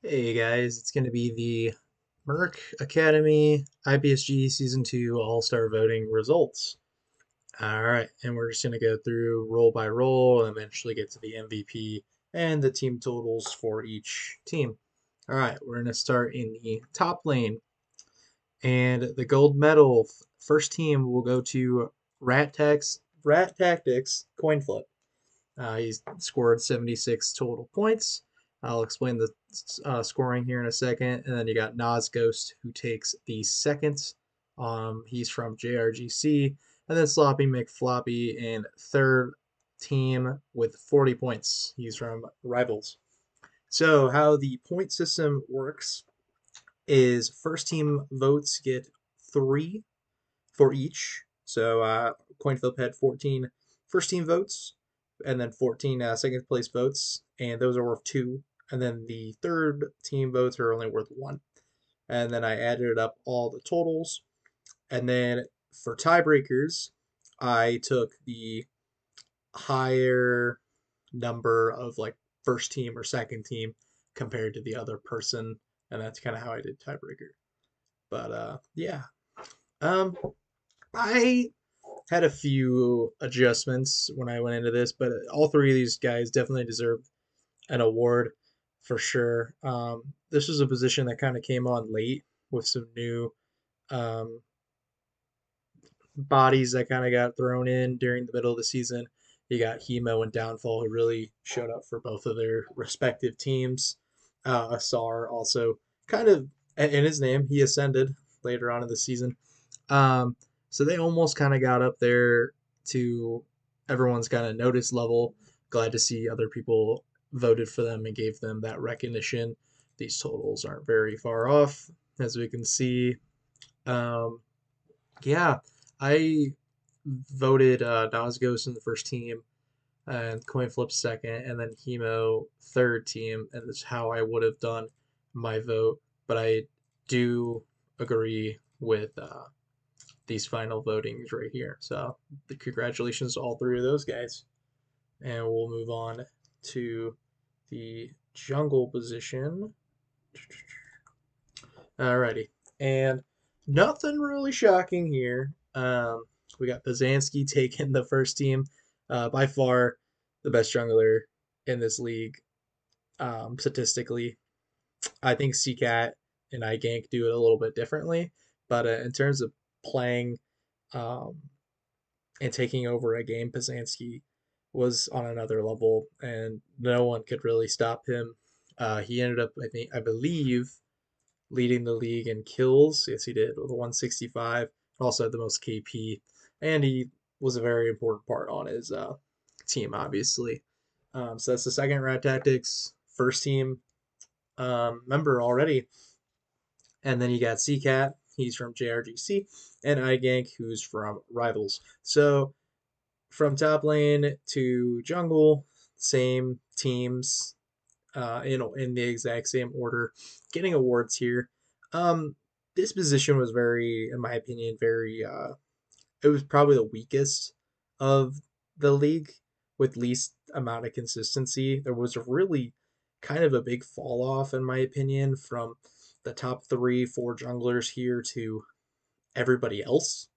Hey guys, it's going to be the Merc Academy IBSG Season 2 All-Star Voting results. Alright, and we're just going to go through roll by roll and eventually get to the MVP and the team totals for each team. Alright, we're going to start in the top lane. And the gold medal, first team will go to Rat Tactics Coin Flip. He's scored 76 total points. I'll explain the scoring here in a second. And then you got Nas Ghost, who takes the second. He's from JRGC. And then Sloppy McFloppy in third team with 40 points. He's from Rivals. So, how the point system works is first team votes get 3 for each. So Coin Flip had 14 first team votes and then 14 second place votes, and those are worth 2. And then the third team votes are only worth 1. And then I added up all the totals. And then for tiebreakers, I took the higher number of like first team or second team compared to the other person, and that's kind of how I did tiebreaker. But yeah, um, I had a few adjustments when I went into this, but all three of these guys definitely deserve an award for sure. This was a position that kind of came on late with some new um, bodies that kind of got thrown in during the middle of the season. You got Hemo and Downfall, who really showed up for both of their respective teams. Asar also kind of, in his name, he ascended later on in the season. Um, so they almost kind of got up there to everyone's kind of notice level. Glad to see other people voted for them and gave them that recognition. These totals aren't very far off, as we can see. Um, yeah, I voted Nosgos in the first team and Coin Flip second, and then Hemo third team, and that's how I would have done my vote. But I do agree with these final votings right here. So congratulations to all three of those guys. And we'll move on to the jungle position. Alrighty. And nothing really shocking here. We got Pazanski taking the first team. By far the best jungler in this league, statistically. I think CCAT and iGank do it a little bit differently. But in terms of playing um, and taking over a game, Pazanski was on another level, and no one could really stop him. He ended up, I believe, leading the league in kills. Yes, he did with a 165. Also had the most KP, and he was a very important part on his team, obviously. So that's the second Rat Tactics first team member already. And then you got CCAT, he's from JRGC, and iGank, who's from Rivals. So from top lane to jungle, same teams, in the exact same order, getting awards here. Um, this position was very, in my opinion, very. It was probably the weakest of the league with least amount of consistency. There was a really kind of a big fall off, in my opinion, from the top three, four junglers here to everybody else.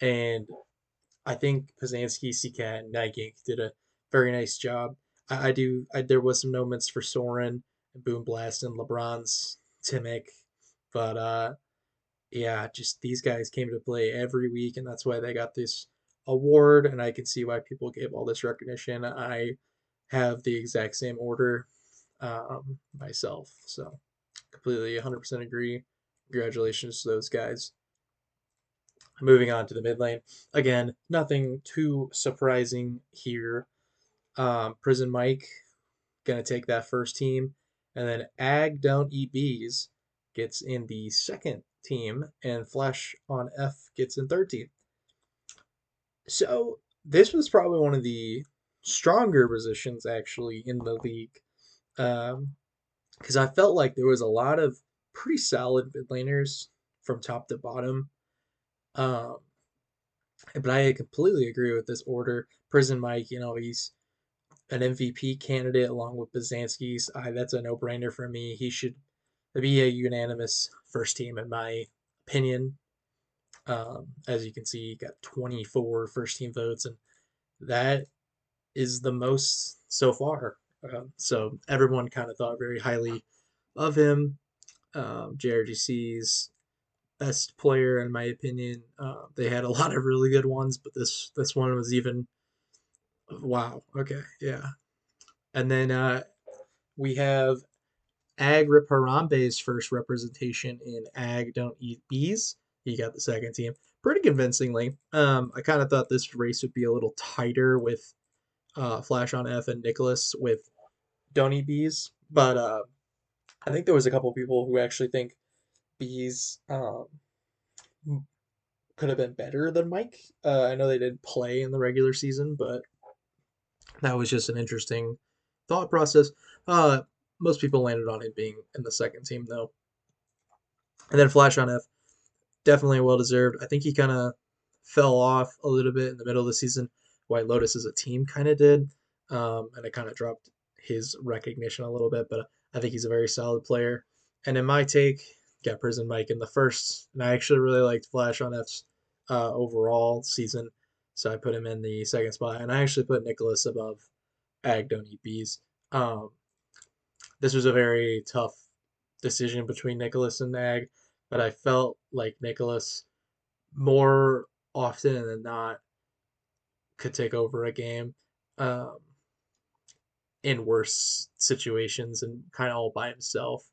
And I think Pazanski, Seacat, and Nigink did a very nice job. There was some moments for Soren and Boom Blast and LeBron's Timic, but yeah, just these guys came to play every week, and that's why they got this award. And I can see why people gave all this recognition. I have the exact same order myself, so completely 100% agree. Congratulations to those guys. Moving on to the mid lane. Again, nothing too surprising here. Prison Mike gonna take that first team, and then Ag Don't Eat Bees gets in the second team, and Flash on F gets in third team. So this was probably one of the stronger positions actually in the league, because I felt like there was a lot of pretty solid mid laners from top to bottom. Um, but I completely agree with this order. Prison Mike, he's an MVP candidate along with Bazansky's. That's a no-brainer for me. He should be a unanimous first team in my opinion. As you can see, he got 24 first team votes, and that is the most so far. So everyone kind of thought very highly of him. JRGC's best player, in my opinion. They had a lot of really good ones, but this one was even wow. Okay, yeah. And then we have Ag Rip Harambe's first representation in Ag Don't Eat Bees. He got the second team pretty convincingly. I kind of thought this race would be a little tighter with Flash on F and Nicholas with Don't Eat Bees, but I think there was a couple people who actually think Bees could have been better than Mike. I know they didn't play in the regular season, but that was just an interesting thought process. Uh, Most people landed on him being in the second team though, and then Flash on F definitely well deserved. I think he kind of fell off a little bit in the middle of the season. White Lotus as a team kind of did, and it kind of dropped his recognition a little bit. But I think he's a very solid player. And in my take, got Prison Mike in the first, and I actually really liked Flash on F's overall season, so I put him in the second spot. And I actually put Nicholas above Ag Don't Eat Bees. Um, this was a very tough decision between Nicholas and Ag, but I felt like Nicholas more often than not could take over a game um, in worse situations and kind of all by himself.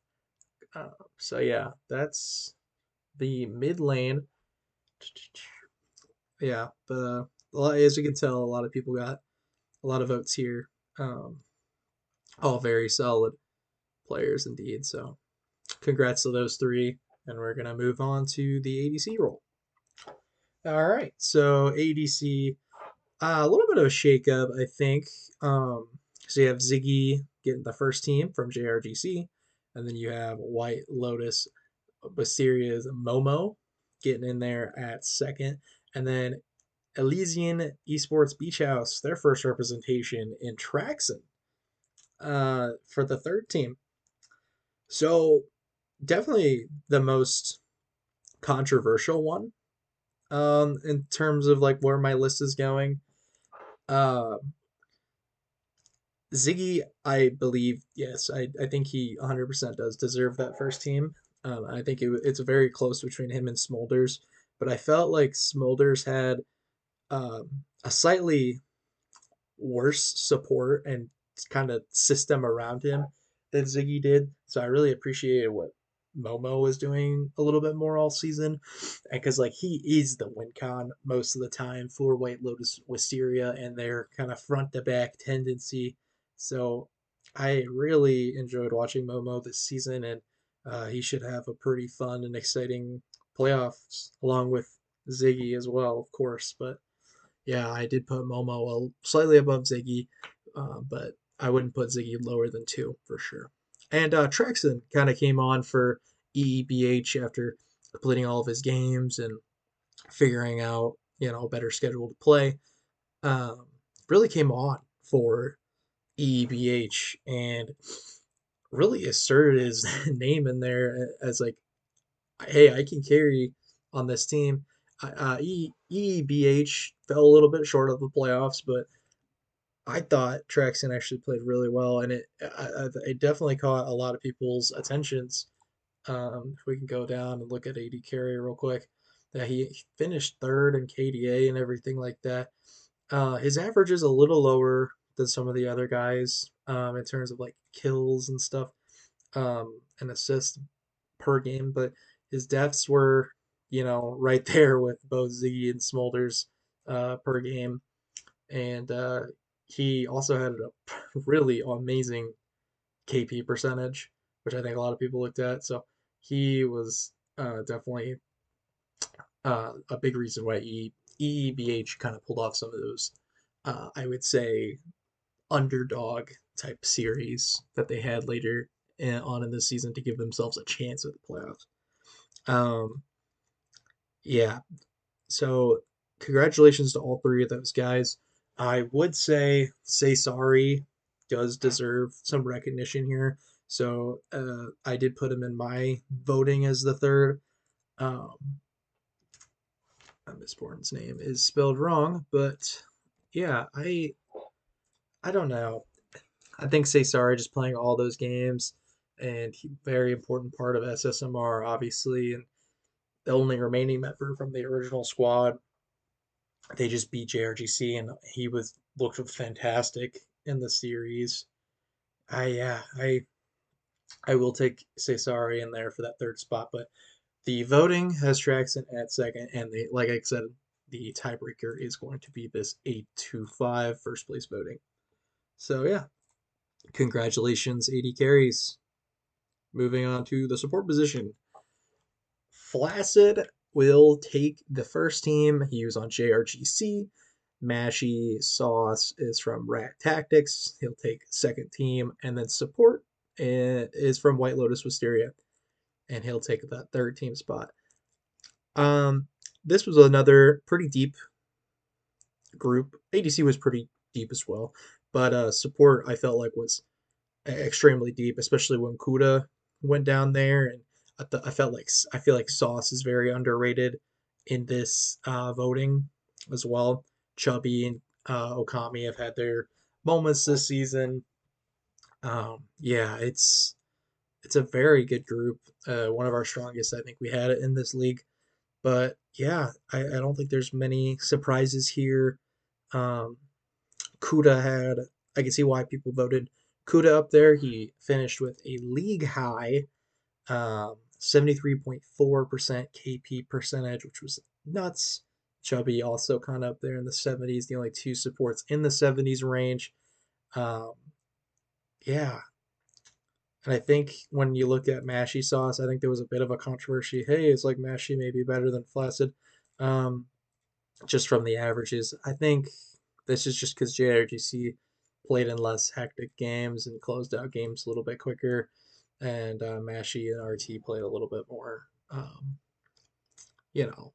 So yeah, that's the mid lane. Yeah, but as you can tell, a lot of people got a lot of votes here. Um, all very solid players indeed. So congrats to those three, and we're gonna move on to the ADC role. All right, so ADC, a little bit of a shakeup, I think. So you have Ziggy getting the first team from JRGC, and then you have White Lotus, Wisteria's Momo getting in there at second, and then Elysian Esports Beach House, their first representation in Traxon for the third team. So definitely the most controversial one in terms of like where my list is going. Uh, Ziggy, I believe, yes, I think he 100% does deserve that first team. I think it's very close between him and Smolders, but I felt like Smolders had a slightly worse support and kind of system around him than Ziggy did. So I really appreciated what Momo was doing a little bit more all season. And because like he is the win con most of the time for White Lotus Wisteria and their kind of front to back tendency. So I really enjoyed watching Momo this season, and he should have a pretty fun and exciting playoffs along with Ziggy as well, of course. But yeah, I did put Momo slightly above Ziggy, but I wouldn't put Ziggy lower than two for sure. And Trexon kind of came on for EEBH after completing all of his games and figuring out, a better schedule to play. Um, really came on for EEBH and really asserted his name in there as like, hey, I can carry on this team. EEBH fell a little bit short of the playoffs, but I thought Traxon actually played really well, and it definitely caught a lot of people's attentions. If we can go down and look at AD carry real quick, that he finished third in KDA and everything like that. His average is a little lower than some of the other guys in terms of like kills and stuff and assists per game, but his deaths were, right there with both Ziggy and Smolders per game. And he also had a really amazing KP percentage, which I think a lot of people looked at. So he was definitely a big reason why EEBH kind of pulled off some of those, I would say, underdog type series that they had later on in the season to give themselves a chance at the playoffs. Um, yeah, so congratulations to all three of those guys. I would say sorry does deserve some recognition here. So I did put him in my voting as the third. Um, Miss Bourne's name is spelled wrong, but yeah, I don't know. I think say sorry just playing all those games and very important part of SSMR obviously, and the only remaining member from the original squad. They just beat JRGC and he was looked fantastic in the series. I will take say sorry in there for that third spot, but the voting has Traxon at second, and like I said, the tiebreaker is going to be this 8-5 first place voting. So yeah, congratulations, 80 carries. Moving on to the support position. Flaccid will take the first team. He was on JRGC. Mashy Sauce is from Rat Tactics. He'll take second team. And then support is from White Lotus Wisteria. And he'll take that third team spot. Um, this was another pretty deep group. ADC was pretty deep as well. But support I felt like was extremely deep, especially when Kuda went down there, and I feel like Sauce is very underrated in this voting as well. Chubby and Okami have had their moments this season. Yeah, it's a very good group. One of our strongest, I think we had it in this league. But yeah, I don't think there's many surprises here. Um, Kuda had, I can see why people voted Kuda up there. He finished with a league high 73.4% KP percentage, which was nuts. Chubby also kind of up there in the 70s, the only two supports in the 70s range. Um, yeah. And I think when you look at Mashy Sauce, I think there was a bit of a controversy. Hey, it's like Mashy may be better than Flaccid. Um, just from the averages. I think this is just because JRGC played in less hectic games and closed out games a little bit quicker, and Mashy and RT played a little bit more,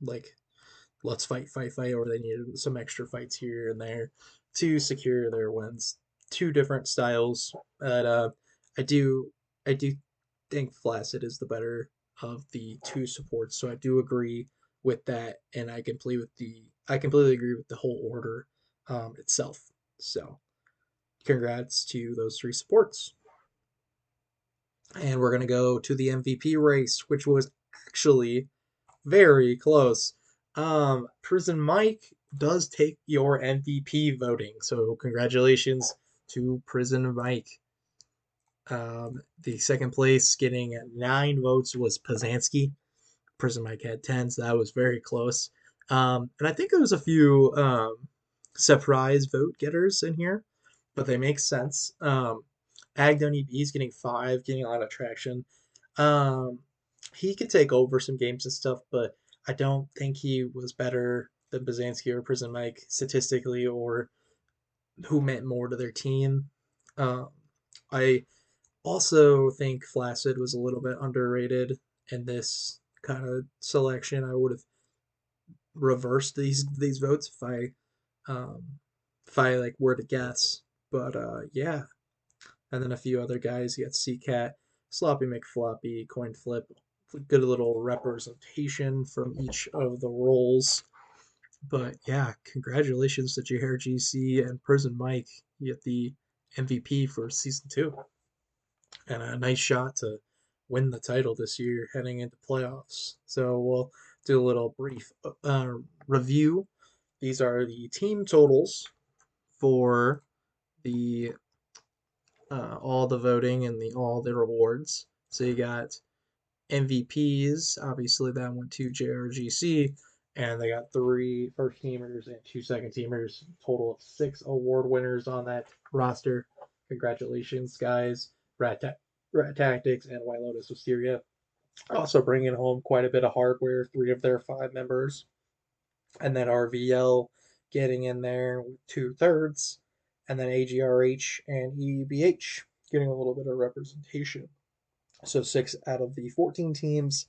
like let's fight, fight, fight, or they needed some extra fights here and there to secure their wins. Two different styles, but I do, I do think Flaccid is the better of the two supports, so I do agree with that, and I completely agree with the whole order itself. So, congrats to those three supports. And we're gonna go to the MVP race, which was actually very close. Prison Mike does take your MVP voting, so congratulations to Prison Mike. The second place, getting 9 votes, was Pazanski. Prison Mike had 10, so that was very close. And I think there was a few surprise vote getters in here, but they make sense. Agdon EB is getting 5, getting a lot of traction. Um, he could take over some games and stuff, but I don't think he was better than Bazanski or Prison Mike statistically, or who meant more to their team. Um, I also think Flaccid was a little bit underrated in this kind of selection. I would have reversed these votes if I like were to guess. But yeah, and then a few other guys. You got Cat, Sloppy McFloppy, Coin Flip. Good little representation from each of the roles. But yeah, congratulations to JR GC and Prison Mike. You get the MVP for season 2, and a nice shot to win the title this year heading into playoffs. So we'll do a little brief review. These are the team totals for the all the voting and all the rewards. So you got MVPs. Obviously, that went to JRGC, and they got 3 first teamers and 2 second teamers. Total of 6 award winners on that roster. Congratulations, guys! Rat Tactics and White Lotus Wisteria also bringing home quite a bit of hardware. 3 of their 5 members, and then RVL getting in there with 2/3, and then AGRH and EBH getting a little bit of representation. So 6 out of the 14 teams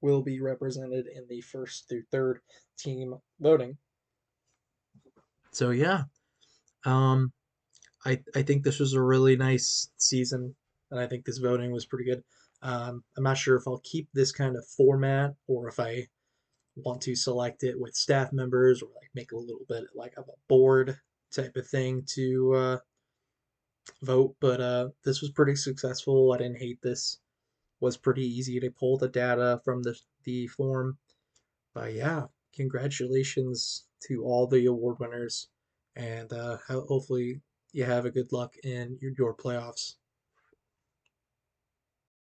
will be represented in the first through third team voting. So yeah, Um, I think this was a really nice season, and I think this voting was pretty good. I'm not sure if I'll keep this kind of format or if I want to select it with staff members or like make a little bit like of a board type of thing to vote. But this was pretty successful. I didn't hate this. Was pretty easy to pull the data from the form. But yeah, congratulations to all the award winners, and hopefully you have a good luck in your playoffs.